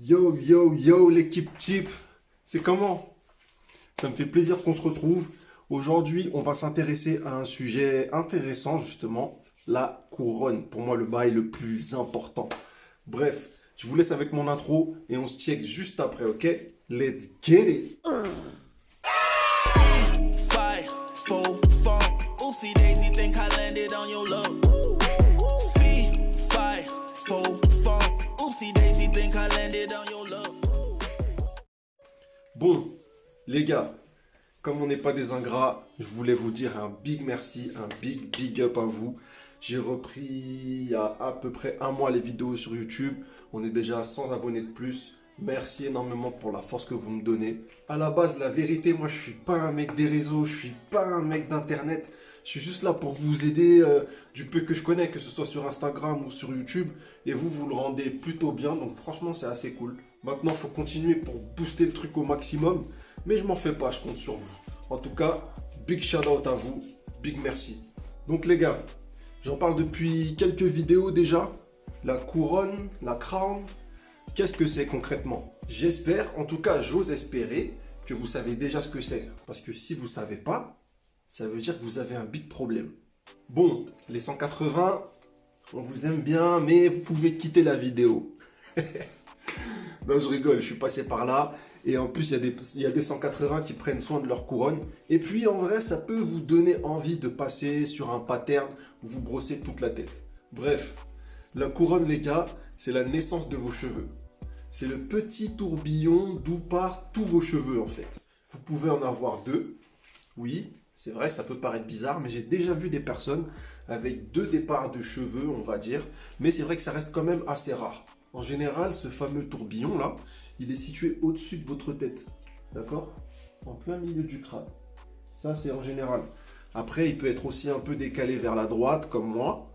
Yo, yo, yo, l'équipe type, c'est comment? Ça me fait plaisir qu'on se retrouve. Aujourd'hui, on va s'intéresser à un sujet intéressant, justement, la couronne. Pour moi, le bail le plus important. Bref, je vous laisse avec mon intro et on se check juste après, ok? Let's get it! Five, four, four. Oopsie daisy, think I landed on your love. Fee, five, four, four. Oopsie daisy, think I landed on your love. Bon, les gars, comme on n'est pas des ingrats, je voulais vous dire un big merci, un big up à vous. J'ai repris il y a à peu près un mois les vidéos sur YouTube. On est déjà à 100 abonnés de plus. Merci énormément pour la force que vous me donnez. À la base, la vérité, moi, je suis pas un mec des réseaux, je suis pas un mec d'internet. Je suis juste là pour vous aider du peu que je connais, que ce soit sur Instagram ou sur YouTube. Et vous, vous le rendez plutôt bien. Donc franchement, c'est assez cool. Maintenant, il faut continuer pour booster le truc au maximum. Mais je m'en fais pas, je compte sur vous. En tout cas, big shout out à vous. Big merci. Donc les gars, j'en parle depuis quelques vidéos déjà. La couronne, la crown. Qu'est-ce que c'est concrètement? J'espère, en tout cas j'ose espérer, que vous savez déjà ce que c'est. Parce que si vous ne savez pas, ça veut dire que vous avez un big problème. Bon, les 180, on vous aime bien, mais vous pouvez quitter la vidéo. Non, je rigole, je suis passé par là. Et en plus, il y a des 180 qui prennent soin de leur couronne. Et puis, en vrai, ça peut vous donner envie de passer sur un pattern où vous brossez toute la tête. Bref, la couronne, les gars, c'est la naissance de vos cheveux. C'est le petit tourbillon d'où partent tous vos cheveux, en fait. Vous pouvez en avoir deux. Oui, c'est vrai, ça peut paraître bizarre, mais j'ai déjà vu des personnes avec deux départs de cheveux, on va dire. Mais c'est vrai que ça reste quand même assez rare. En général, ce fameux tourbillon-là, il est situé au-dessus de votre tête. D'accord? En plein milieu du crâne. Ça, c'est en général. Après, il peut être aussi un peu décalé vers la droite, comme moi.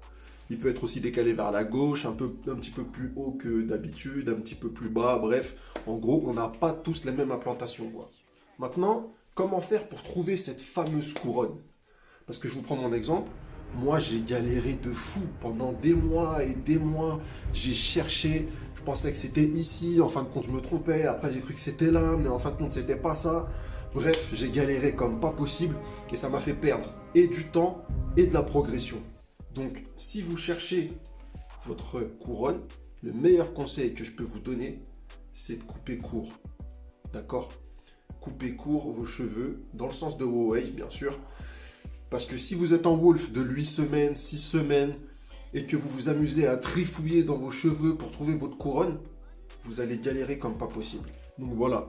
Il peut être aussi décalé vers la gauche, un petit peu plus haut que d'habitude, un petit peu plus bas. Bref, en gros, on n'a pas tous la même implantation, quoi. Maintenant, comment faire pour trouver cette fameuse couronne? Parce que je vous prends mon exemple. Moi, j'ai galéré de fou pendant des mois et des mois. J'ai cherché. Je pensais que c'était ici. En fin de compte, je me trompais. Après, j'ai cru que c'était là. Mais en fin de compte, c'était pas ça. Bref, j'ai galéré comme pas possible. Et ça m'a fait perdre et du temps et de la progression. Donc, si vous cherchez votre couronne, le meilleur conseil que je peux vous donner, c'est de couper court. D'accord? Coupez court vos cheveux, dans le sens de vos waves, bien sûr. Parce que si vous êtes en wolf de 8 semaines, 6 semaines, et que vous vous amusez à trifouiller dans vos cheveux pour trouver votre couronne, vous allez galérer comme pas possible. Donc voilà,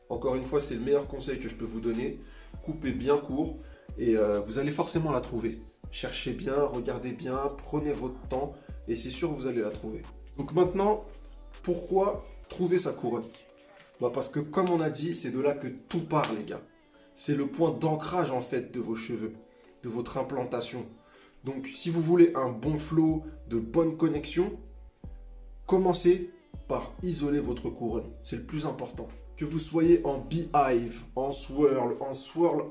encore une fois, c'est le meilleur conseil que je peux vous donner. Coupez bien court, et vous allez forcément la trouver. Cherchez bien, regardez bien, prenez votre temps, et c'est sûr que vous allez la trouver. Donc maintenant, pourquoi trouver sa couronne? Parce que comme on a dit, c'est de là que tout part, les gars. C'est le point d'ancrage en fait de vos cheveux, de votre implantation. Donc si vous voulez un bon flow, de bonnes connexions, commencez par isoler votre couronne. C'est le plus important. Que vous soyez en beehive, en swirl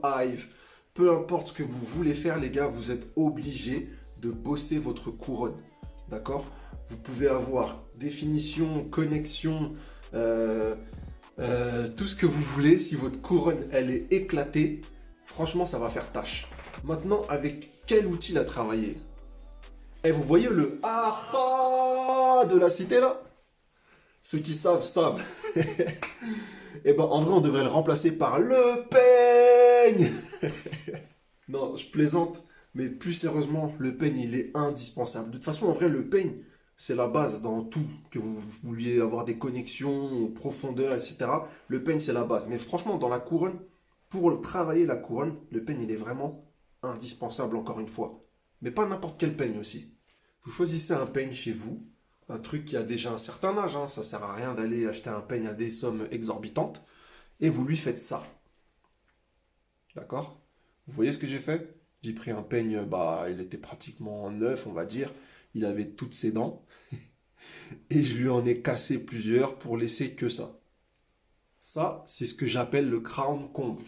hive, peu importe ce que vous voulez faire, les gars, vous êtes obligés de bosser votre couronne. D'accord? Vous pouvez avoir définition, connexion, tout ce que vous voulez. Si votre couronne, elle est éclatée, franchement, ça va faire tâche. Maintenant, avec quel outil la travailler? Eh, vous voyez le aha de la cité, là? Ceux qui savent, savent. Eh ben, en vrai, on devrait le remplacer par le peigne. Non, je plaisante, mais plus sérieusement, le peigne, il est indispensable. De toute façon, en vrai, le peigne, c'est la base dans tout. Que vous vouliez avoir des connexions, profondeur, etc. Le peigne, c'est la base. Mais franchement, dans la couronne, pour travailler la couronne, le peigne, il est vraiment indispensable, encore une fois. Mais pas n'importe quel peigne aussi. Vous choisissez un peigne chez vous, un truc qui a déjà un certain âge, hein, ça sert à rien d'aller acheter un peigne à des sommes exorbitantes, et vous lui faites ça. D'accord? Vous voyez ce que j'ai fait? J'ai pris un peigne, il était pratiquement neuf, on va dire. Il avait toutes ses dents. Et je lui en ai cassé plusieurs pour laisser que ça. Ça, c'est ce que j'appelle le crown comb.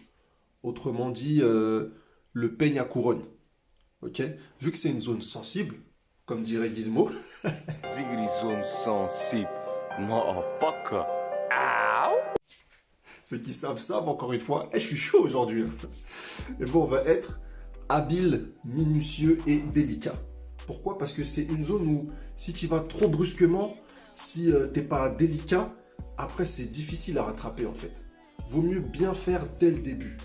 Autrement dit, le peigne à couronne. Ok? Vu que c'est une zone sensible, comme dirait Gizmo, Ziggity zone sensible, motherfucker. Ceux qui savent, encore une fois. Je suis chaud aujourd'hui. Et bon, on va être habile, minutieux et délicat. Pourquoi? Parce que c'est une zone où si tu vas trop brusquement, si t'es pas délicat, après c'est difficile à rattraper en fait. Vaut mieux bien faire dès le début.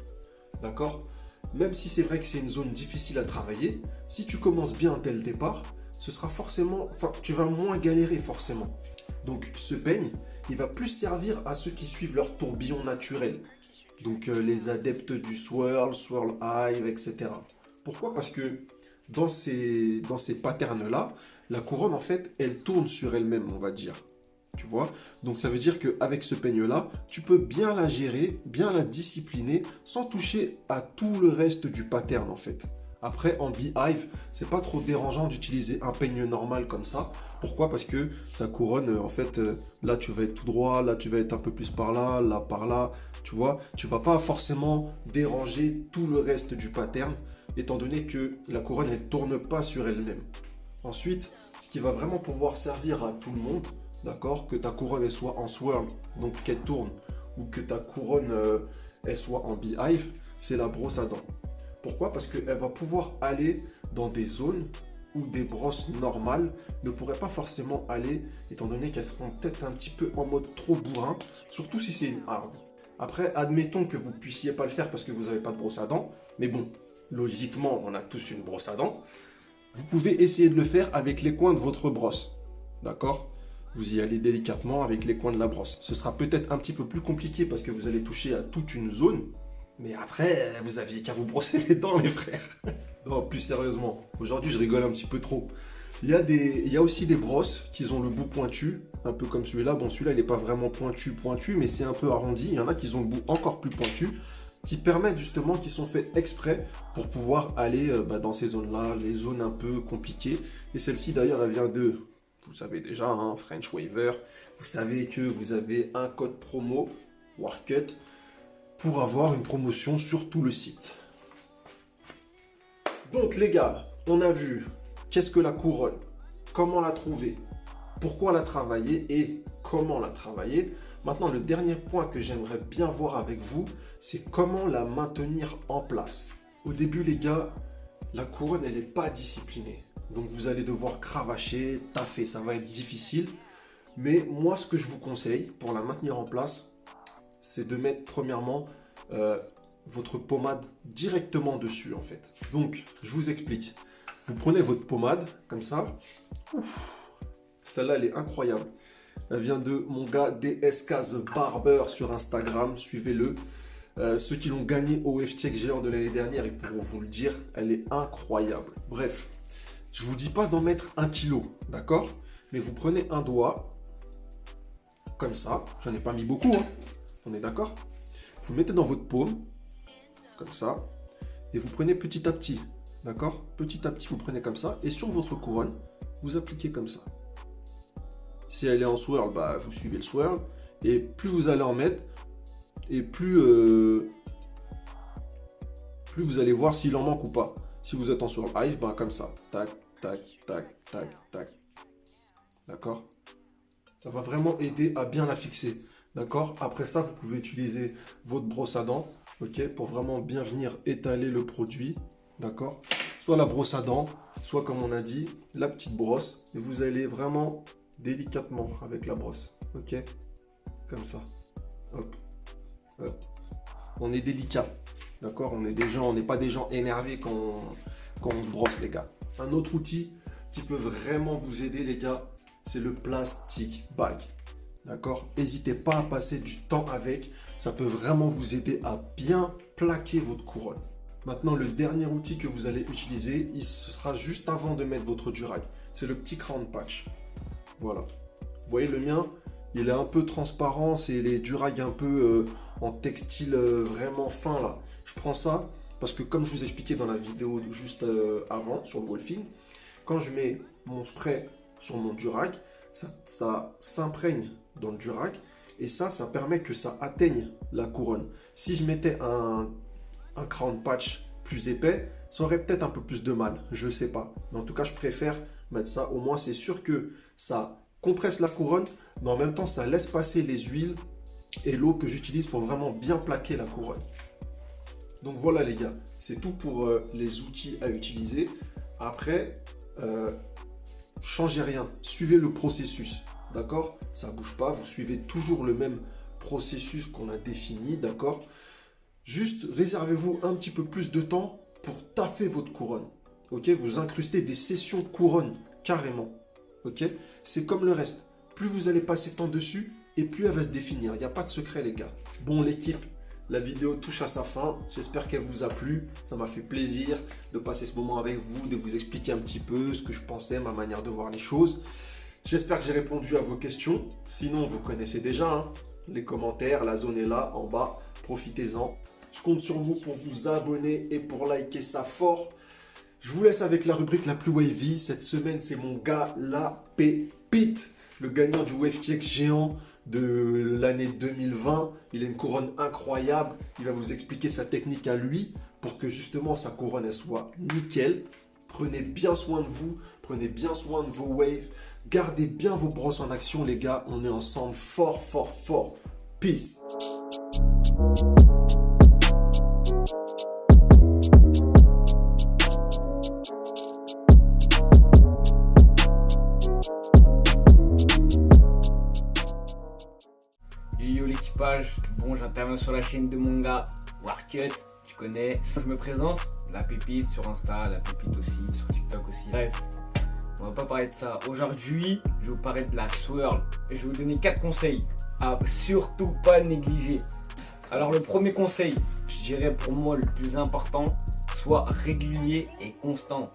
D'accord? Même si c'est vrai que c'est une zone difficile à travailler, si tu commences bien dès le départ, ce sera forcément, tu vas moins galérer forcément. Donc ce peigne, il va plus servir à ceux qui suivent leur tourbillon naturel. Donc les adeptes du swirl, swirl hive, etc. Pourquoi? Parce que dans ces patterns-là, la couronne, en fait, elle tourne sur elle-même, on va dire. Tu vois? Donc ça veut dire qu'avec ce peigne-là, tu peux bien la gérer, bien la discipliner, sans toucher à tout le reste du pattern, en fait. Après, en beehive, c'est pas trop dérangeant d'utiliser un peigne normal comme ça. Pourquoi? Parce que ta couronne, en fait, là tu vas être tout droit, là tu vas être un peu plus par là par là. Tu vois, tu vas pas forcément déranger tout le reste du pattern, étant donné que la couronne, elle tourne pas sur elle-même. Ensuite, ce qui va vraiment pouvoir servir à tout le monde, d'accord, que ta couronne elle soit en swirl, donc qu'elle tourne, ou que ta couronne elle soit en beehive, c'est la brosse à dents. Pourquoi? Parce qu'elle va pouvoir aller dans des zones où des brosses normales ne pourraient pas forcément aller, étant donné qu'elles seront peut-être un petit peu en mode trop bourrin, surtout si c'est une hard. Après, admettons que vous ne puissiez pas le faire parce que vous n'avez pas de brosse à dents, mais bon, logiquement, on a tous une brosse à dents. Vous pouvez essayer de le faire avec les coins de votre brosse, d'accord? Vous y allez délicatement avec les coins de la brosse. Ce sera peut-être un petit peu plus compliqué parce que vous allez toucher à toute une zone, mais après, vous aviez qu'à vous brosser les dents, les frères. Non, plus sérieusement, aujourd'hui, je rigole un petit peu trop. Il y a aussi des brosses qui ont le bout pointu, un peu comme celui-là. Bon, celui-là, il n'est pas vraiment pointu, mais c'est un peu arrondi. Il y en a qui ont le bout encore plus pointu, qui permettent justement, qui sont faits exprès pour pouvoir aller dans ces zones-là, les zones un peu compliquées. Et celle-ci, d'ailleurs, elle vient de, vous savez déjà, hein, French Waver. Vous savez que vous avez un code promo, Warcut, pour avoir une promotion sur tout le site. Donc les gars, on a vu qu'est-ce que la couronne, comment la trouver, pourquoi la travailler et comment la travailler. Maintenant, le dernier point que j'aimerais bien voir avec vous, c'est comment la maintenir en place. Au début les gars, la couronne elle n'est pas disciplinée. Donc vous allez devoir cravacher, taffer, ça va être difficile. Mais moi ce que je vous conseille pour la maintenir en place, c'est de mettre premièrement votre pommade directement dessus en fait. Donc je vous explique. Vous prenez votre pommade comme ça. Celle-là elle est incroyable. Elle vient de mon gars DSK The Barber sur Instagram. Suivez-le. Ceux qui l'ont gagné au Check géant de l'année dernière, ils pourront vous le dire. Elle est incroyable. Bref, je vous dis pas d'en mettre 1 kilo, d'accord? Mais vous prenez un doigt comme ça. J'en ai pas mis beaucoup, hein. On est d'accord? Vous le mettez dans votre paume, comme ça, et vous prenez petit à petit, d'accord? Petit à petit, vous prenez comme ça, et sur votre couronne, vous appliquez comme ça. Si elle est en swirl, bah, vous suivez le swirl, et plus vous allez en mettre, et plus vous allez voir s'il en manque ou pas. Si vous êtes en swirl hive, bah, comme ça, tac, tac, tac, tac, tac, d'accord? Ça va vraiment aider à bien la fixer. D'accord? Après ça, vous pouvez utiliser votre brosse à dents, ok, pour vraiment bien venir étaler le produit. D'accord? Soit la brosse à dents, soit comme on a dit, la petite brosse. Et vous allez vraiment délicatement avec la brosse. Ok? Comme ça. Hop. Hop. On est délicat. D'accord? On n'est pas des gens énervés quand on se brosse, les gars. Un autre outil qui peut vraiment vous aider, les gars, c'est le plastic bag. D'accord? N'hésitez pas à passer du temps avec. Ça peut vraiment vous aider à bien plaquer votre couronne. Maintenant, le dernier outil que vous allez utiliser, ce sera juste avant de mettre votre durag. C'est le petit crown patch. Voilà. Vous voyez le mien, il est un peu transparent. C'est les durags un peu en textile vraiment fin là. Je prends ça parce que comme je vous expliquais dans la vidéo juste avant sur le Wolfing, quand je mets mon spray sur mon durag, ça s'imprègne dans le durag et ça permet que ça atteigne la couronne. Si je mettais un crown patch plus épais, ça aurait peut-être un peu plus de mal, je sais pas. Mais en tout cas, je préfère mettre ça. Au moins, c'est sûr que ça compresse la couronne, mais en même temps, ça laisse passer les huiles et l'eau que j'utilise pour vraiment bien plaquer la couronne. Donc voilà les gars, c'est tout pour les outils à utiliser. Après, changez rien, suivez le processus, d'accord? Ça ne bouge pas, vous suivez toujours le même processus qu'on a défini, d'accord? Juste réservez-vous un petit peu plus de temps pour taffer votre couronne, ok? Vous incrustez des sessions couronne, carrément, ok? C'est comme le reste, plus vous allez passer de temps dessus, et plus elle va se définir, il n'y a pas de secret les gars. Bon l'équipe, la vidéo touche à sa fin, j'espère qu'elle vous a plu, ça m'a fait plaisir de passer ce moment avec vous, de vous expliquer un petit peu ce que je pensais, ma manière de voir les choses. J'espère que j'ai répondu à vos questions, sinon vous connaissez déjà, hein, les commentaires, la zone est là en bas, profitez-en. Je compte sur vous pour vous abonner et pour liker ça fort. Je vous laisse avec la rubrique la plus wavy, cette semaine c'est mon gars La Pépite, le gagnant du Wave Check géant de l'année 2020. Il a une couronne incroyable. Il va vous expliquer sa technique à lui pour que justement sa couronne elle soit nickel. Prenez bien soin de vous. Prenez bien soin de vos waves. Gardez bien vos brosses en action les gars. On est ensemble fort, fort, fort. Peace. Yo l'équipage, bon j'interviens sur la chaîne de mon gars Warcut, tu connais. Je me présente, La Pépite sur Insta, La Pépite aussi, sur TikTok aussi. Bref, on va pas parler de ça. Aujourd'hui, je vais vous parler de la swirl. Je vais vous donner 4 conseils à surtout pas négliger. Alors le premier conseil, je dirais pour moi le plus important, soit régulier et constant.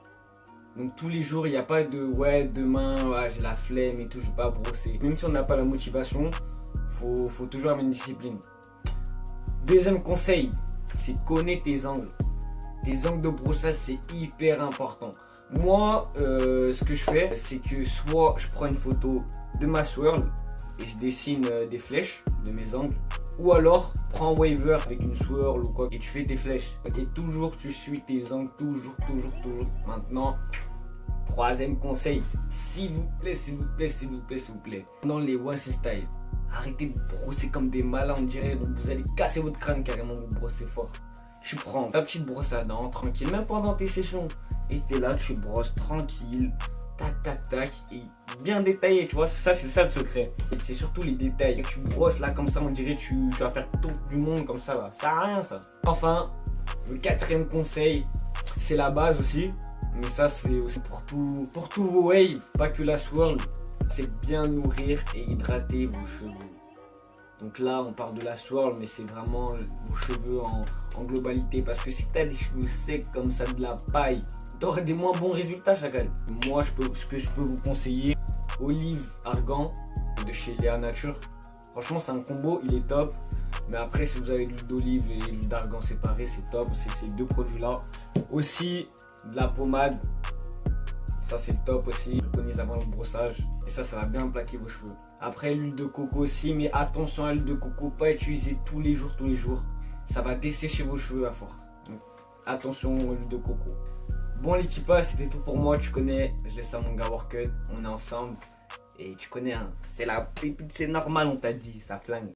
Donc tous les jours, il n'y a pas de ouais demain, ouais, j'ai la flemme et tout, je vais pas brosser. Même si on n'a pas la motivation, faut toujours avoir une discipline. Deuxième conseil, c'est connaître tes angles. Tes angles de brossage, c'est hyper important. Moi, ce que je fais, c'est que soit je prends une photo de ma swirl et je dessine des flèches de mes angles, ou alors prends un waver avec une swirl ou quoi et tu fais tes flèches. Et toujours tu suis tes angles, toujours. Maintenant, troisième conseil, s'il vous plaît, dans les one style, arrêtez de brosser comme des malins, on dirait, donc vous allez casser votre crâne carrément, vous brossez fort. Tu prends ta petite brosse à dents, tranquille, même pendant tes sessions, et t'es là, tu brosses tranquille, tac, et bien détaillé, tu vois, c'est ça le secret. Et c'est surtout les détails, tu brosses là comme ça, on dirait tu vas faire tout du monde comme ça là, ça sert à rien ça. Enfin, le quatrième conseil, c'est la base aussi, mais ça c'est aussi pour tous vos waves, pas que la swirl. C'est bien nourrir et hydrater vos cheveux. Donc là, on parle de la swirl, mais c'est vraiment vos cheveux en globalité. Parce que si tu as des cheveux secs comme ça, de la paille, tu auras des moins bons résultats chacal. Moi, ce que je peux vous conseiller, olive argan de chez Léa Nature. Franchement, c'est un combo, il est top. Mais après, si vous avez de l'huile d'olive et l'huile d'argan séparée, c'est top. C'est ces deux produits-là. Aussi, de la pommade. Ça c'est le top aussi, préconise avant le brossage et ça va bien plaquer vos cheveux. Après l'huile de coco aussi, mais attention à l'huile de coco, pas utiliser tous les jours, ça va dessécher vos cheveux à force. Donc attention à l'huile de coco. Bon l'équipage, c'était tout pour moi, tu connais, je laisse à mon gars Warcut, on est ensemble et tu connais, hein, c'est la pépite, c'est normal on t'a dit, ça flingue.